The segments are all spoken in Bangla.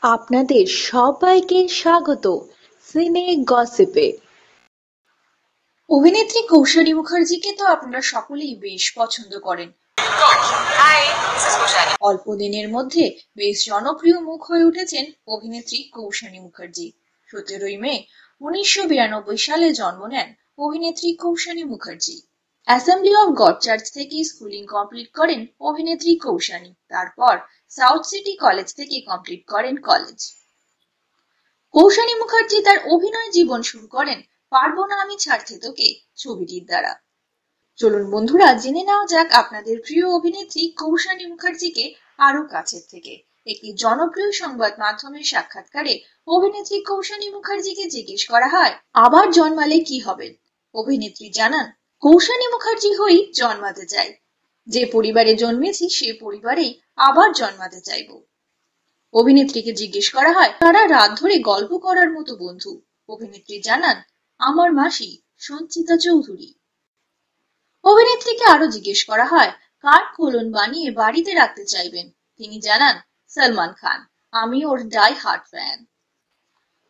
আপনাদের সবাইকে স্বাগত সিনে গসিপে। অভিনেত্রী কৌশানী মুখার্জিকে তো আপনারা সকলেই বেশ পছন্দ করেন। অল্প দিনের মধ্যে বেশ জনপ্রিয় মুখ হয়ে উঠেছেন অভিনেত্রী কৌশানী মুখার্জি। 17 মে 1992 সালে জন্ম নেন অভিনেত্রী Koushani Mukherjee. Assembly of god church থেকে স্কুলিং কমপ্লিট করেন অভিনেত্রী কৌশানী। তারপর সাউথ সিটি কলেজ থেকে কমপ্লিট করেন কলেজ। কৌশানী মুখার্জি তার অভিনয় জীবন শুরু করেন পারবো না আমি ছাড়তে তোকে ছবিটির দ্বারা। চলুন বন্ধুরা, জেনে নেওয়া যাক আপনাদের প্রিয় অভিনেত্রী কৌশানী মুখার্জিকে আরো কাছের থেকে। একটি জনপ্রিয় সংবাদ মাধ্যমের সাক্ষাৎকারে অভিনেত্রী কৌশানী মুখার্জিকে জিজ্ঞেস করা হয়, আবার জন্মালে কি হবেন? অভিনেত্রী জানান, কৌশানী মুখার্জি হয়েই জন্মাতে চাই। যে পরিবারে জন্মেছি সে পরিবারেই আবার জন্মাতে চাইব। অভিনেত্রীকে জিজ্ঞেস করা হয়, তারা রাত ধরে গল্প করার মতো বন্ধু। অভিনেত্রী জানান, আমার মাসি সঞ্চিতা চৌধুরী। অভিনেত্রীকে আরো জিজ্ঞেস করা হয়, কার কোলন বানিয়ে বাড়িতে রাখতে চাইবেন? তিনি জানান, সলমান খান, আমি ওর ডাই হার্ট ফ্যান।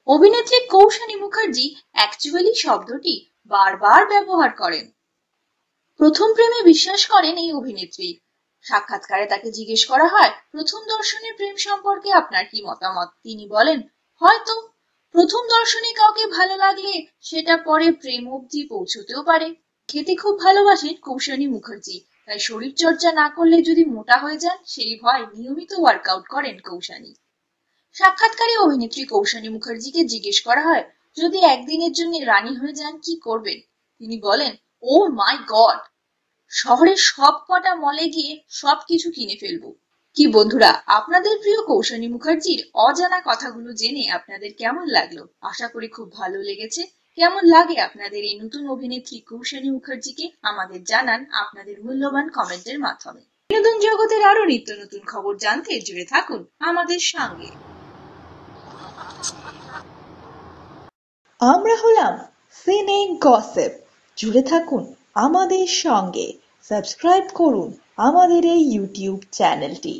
অভিনেত্রী কৌশানী মুখার্জি অ্যাকচুয়ালি শব্দটি বারবার ব্যবহার করেন। প্রথম প্রেমে বিশ্বাস করেন এই অভিনেত্রী। সাক্ষাৎকারে তাকে জিজ্ঞেস করা হয়, প্রথম দর্শনে প্রেম সম্পর্কে আপনার কি মতামত? তিনি বলেন, হয়তো প্রথম দর্শনে কাউকে ভালো লাগলে সেটা পরে প্রেম অবধি পৌঁছতেও পারে। খেতে খুব ভালোবাসেন কৌশানী মুখার্জি, তাই শরীর চর্চা না করলে যদি মোটা হয়ে যান সেই ভয় নিয়মিত ওয়ার্কআউট করেন কৌশানী। সাক্ষাৎকারে অভিনেত্রী কৌশানী মুখার্জিকে জিজ্ঞেস করা হয়, যদি একদিনের জন্য রানী হয়ে যান কি করবেন? তিনি বলেন, ও মাই গড, শহরের সব কটা মলে গিয়ে সবকিছু কিনে ফেলবো। কি বন্ধুরা, আপনাদের প্রিয় কৌশানী মুখার্জির অজানা কথাগুলো জেনে আপনাদের কেমন লাগলো? আশা করি খুব ভালো লেগেছে। কেমন লাগে আপনাদের এই নতুন অভিনেত্রী কৌশানী মুখার্জিকে আমাদের জানান আপনাদের মূল্যবান কমেন্টের মাধ্যমে। বিনোদন জগতের আরো নিত্য নতুন খবর জানতে জুড়ে থাকুন আমাদের সঙ্গে। আমরা হলাম সিনে গসিপ। জুড়ে থাকুন আমাদের সঙ্গে। সাবস্ক্রাইব করুন আমাদের এই ইউটিউব চ্যানেলটি।